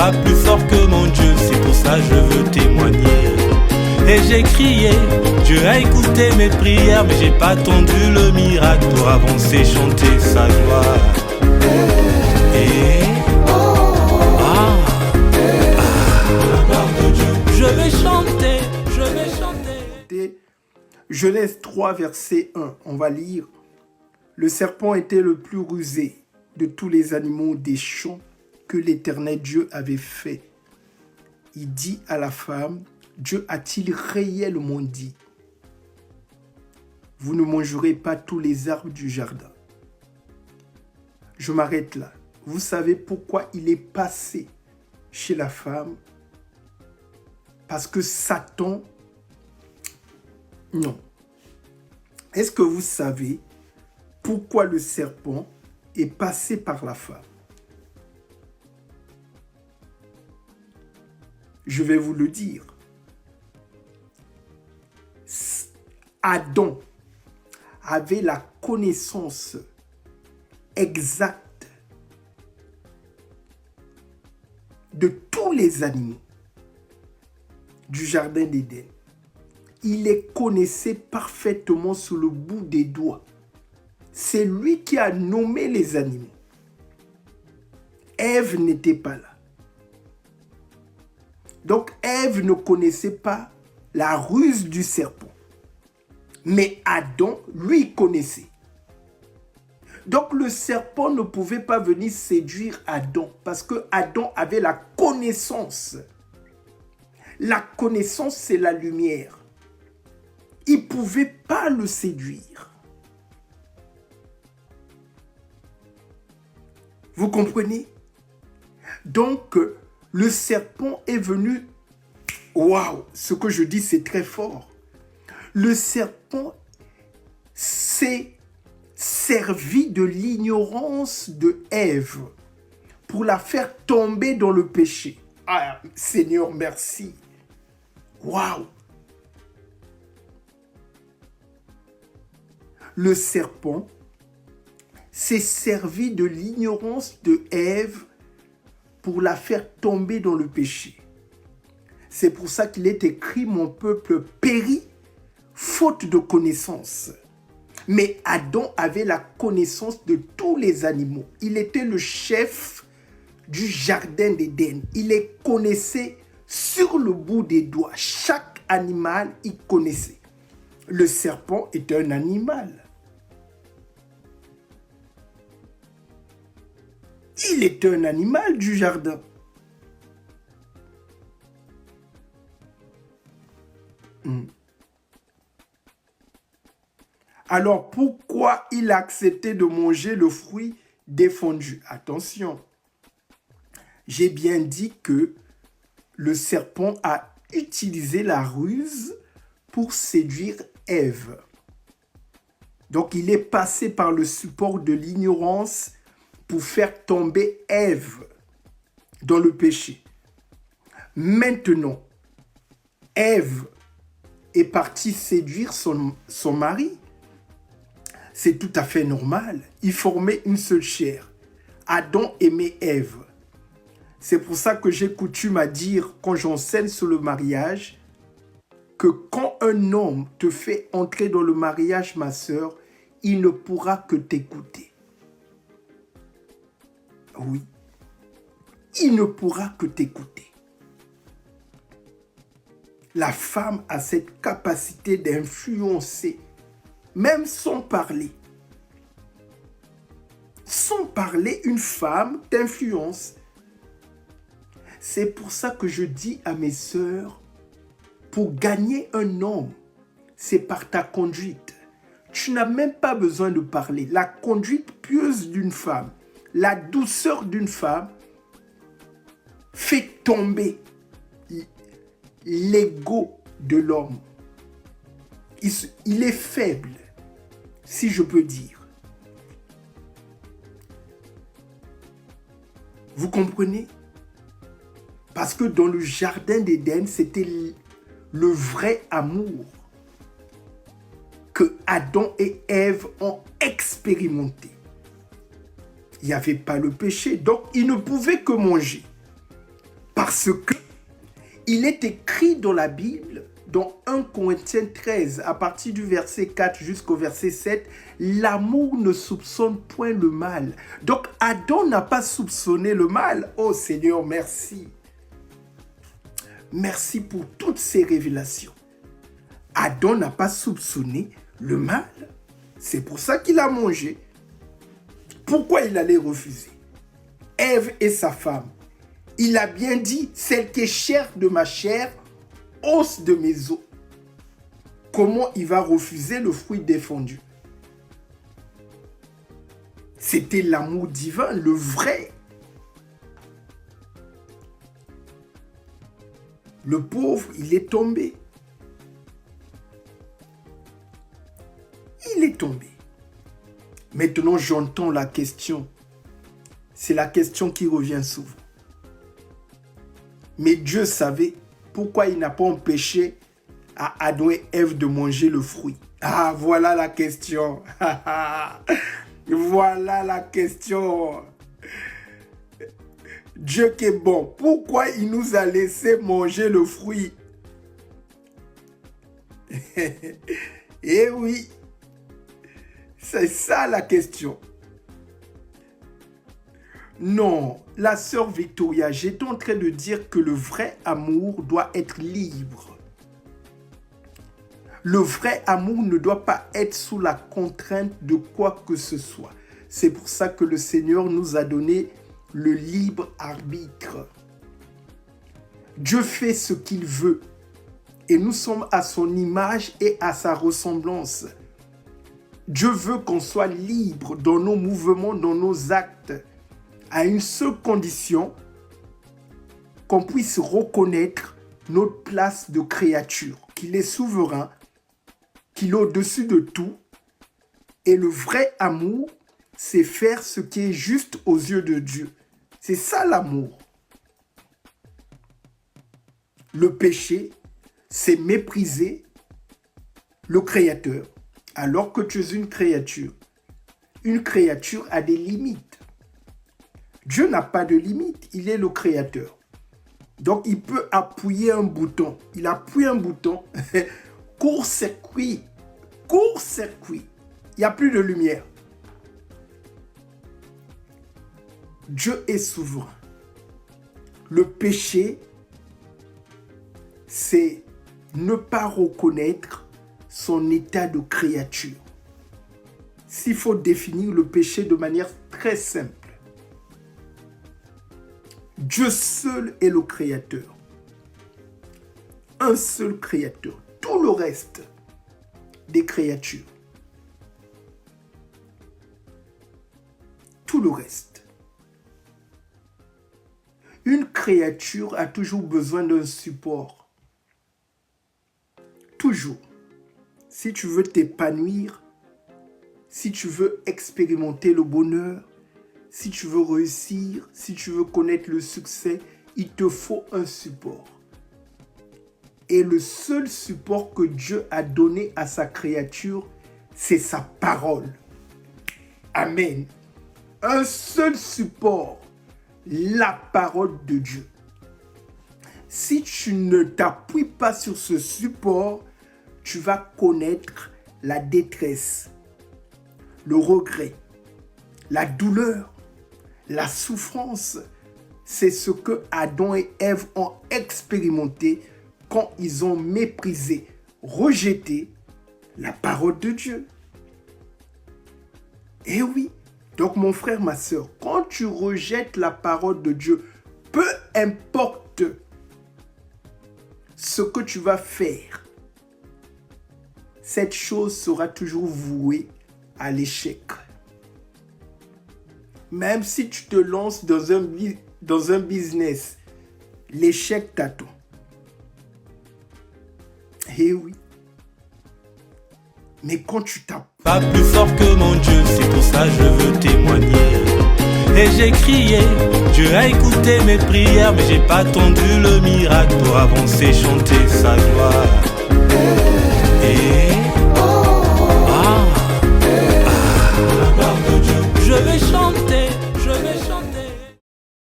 pas plus fort que mon Dieu, c'est pour ça que je veux témoigner. Et j'ai crié, Dieu a écouté mes prières, mais j'ai pas attendu le miracle pour avancer, chanter sa gloire. Et la gloire de Dieu, je vais chanter, je vais chanter. Genèse 3, verset 1, on va lire. Le serpent était le plus rusé de tous les animaux des champs que l'Éternel Dieu avait fait. Il dit à la femme, Dieu a-t-il réellement dit, vous ne mangerez pas tous les arbres du jardin? Je m'arrête là. Vous savez pourquoi il est passé chez la femme? Parce que Satan... Non. Est-ce que vous savez pourquoi le serpent est passé par la femme? Je vais vous le dire. Adam avait la connaissance exacte de tous les animaux du jardin d'Éden. Il les connaissait parfaitement sur le bout des doigts. C'est lui qui a nommé les animaux. Ève n'était pas là. Donc Ève ne connaissait pas la ruse du serpent. Mais Adam, lui, connaissait. Donc le serpent ne pouvait pas venir séduire Adam parce que Adam avait la connaissance. La connaissance, c'est la lumière. Il ne pouvait pas le séduire. Vous comprenez? Donc, le serpent est venu... Waouh! Ce que je dis, c'est très fort. Le serpent s'est servi de l'ignorance de Ève pour la faire tomber dans le péché. Ah, Seigneur, merci. Waouh! Le serpent s'est servi de l'ignorance de Ève pour la faire tomber dans le péché. C'est pour ça qu'il est écrit « Mon peuple périt, faute de connaissance ». Mais Adam avait la connaissance de tous les animaux. Il était le chef du jardin d'Éden. Il les connaissait sur le bout des doigts. Chaque animal, il connaissait. Le serpent était un animal. Il était un animal du jardin. Alors, pourquoi il a accepté de manger le fruit défendu? Attention, j'ai bien dit que le serpent a utilisé la ruse pour séduire Ève. Donc, il est passé par le support de l'ignorance pour faire tomber Ève dans le péché. Maintenant, Ève est partie séduire son mari. C'est tout à fait normal. Ils formaient une seule chair. Adam aimait Ève. C'est pour ça que j'ai coutume à dire, quand j'enseigne sur le mariage, que quand un homme te fait entrer dans le mariage, ma sœur, il ne pourra que t'écouter. Oui. Il ne pourra que t'écouter. La femme a cette capacité d'influencer, même sans parler. Sans parler, une femme t'influence. C'est pour ça que je dis à mes sœurs, pour gagner un homme, c'est par ta conduite. Tu n'as même pas besoin de parler. La conduite pieuse d'une femme, la douceur d'une femme fait tomber l'ego de l'homme. Il est faible, si je peux dire. Vous comprenez? Parce que dans le jardin d'Éden, c'était le vrai amour que Adam et Ève ont expérimenté. Il n'y avait pas le péché, donc ils ne pouvaient que manger. Parce que il est écrit dans la Bible, dans 1 Corinthiens 13, à partir du verset 4 jusqu'au verset 7, l'amour ne soupçonne point le mal. Donc Adam n'a pas soupçonné le mal. Oh Seigneur, merci. Merci pour toutes ces révélations. Adam n'a pas soupçonné le mal. C'est pour ça qu'il a mangé. Pourquoi il allait refuser? Ève et sa femme. Il a bien dit, celle qui est chair de ma chair, os de mes os. Comment il va refuser le fruit défendu? C'était l'amour divin, le vrai. Le pauvre, il est tombé. Il est tombé. Maintenant, j'entends la question. C'est la question qui revient souvent. Mais Dieu savait pourquoi il n'a pas empêché à Adam et Ève de manger le fruit. Ah, voilà la question. Voilà la question. Dieu qui est bon, pourquoi il nous a laissé manger le fruit? Eh oui, c'est ça la question. Non, la sœur Victoria, j'étais en train de dire que le vrai amour doit être libre. Le vrai amour ne doit pas être sous la contrainte de quoi que ce soit. C'est pour ça que le Seigneur nous a donné le libre arbitre. Dieu fait ce qu'il veut et nous sommes à son image et à sa ressemblance. Dieu veut qu'on soit libre dans nos mouvements, dans nos actes, à une seule condition, qu'on puisse reconnaître notre place de créature, qu'il est souverain, qu'il est au-dessus de tout. Et le vrai amour, c'est faire ce qui est juste aux yeux de Dieu. C'est ça l'amour. Le péché, c'est mépriser le Créateur, alors que tu es une créature. Une créature a des limites. Dieu n'a pas de limite, il est le Créateur. Donc, il peut appuyer un bouton. Il appuie un bouton, court-circuit, court-circuit. Il n'y a plus de lumière. Dieu est souverain. Le péché, c'est ne pas reconnaître son état de créature. S'il faut définir le péché de manière très simple, Dieu seul est le créateur. Un seul créateur. Tout le reste des créatures. Tout le reste. Une créature a toujours besoin d'un support. Toujours. Si tu veux t'épanouir, si tu veux expérimenter le bonheur, si tu veux réussir, si tu veux connaître le succès, il te faut un support. Et le seul support que Dieu a donné à sa créature, c'est sa parole. Amen. Un seul support, la parole de Dieu. Si tu ne t'appuies pas sur ce support, tu vas connaître la détresse, le regret, la douleur, la souffrance. C'est ce que Adam et Ève ont expérimenté quand ils ont méprisé, rejeté la parole de Dieu. Eh oui. Donc mon frère, ma soeur, quand tu rejettes la parole de Dieu, peu importe ce que tu vas faire, cette chose sera toujours vouée à l'échec. Même si tu te lances dans un business, l'échec t'attend. Eh oui. Mais quand tu tapes... Pas plus fort que mon Dieu, c'est pour ça que je veux témoigner. Et j'ai crié, Dieu a écouté mes prières, mais j'ai pas attendu le miracle pour avancer, chanter sa gloire. Et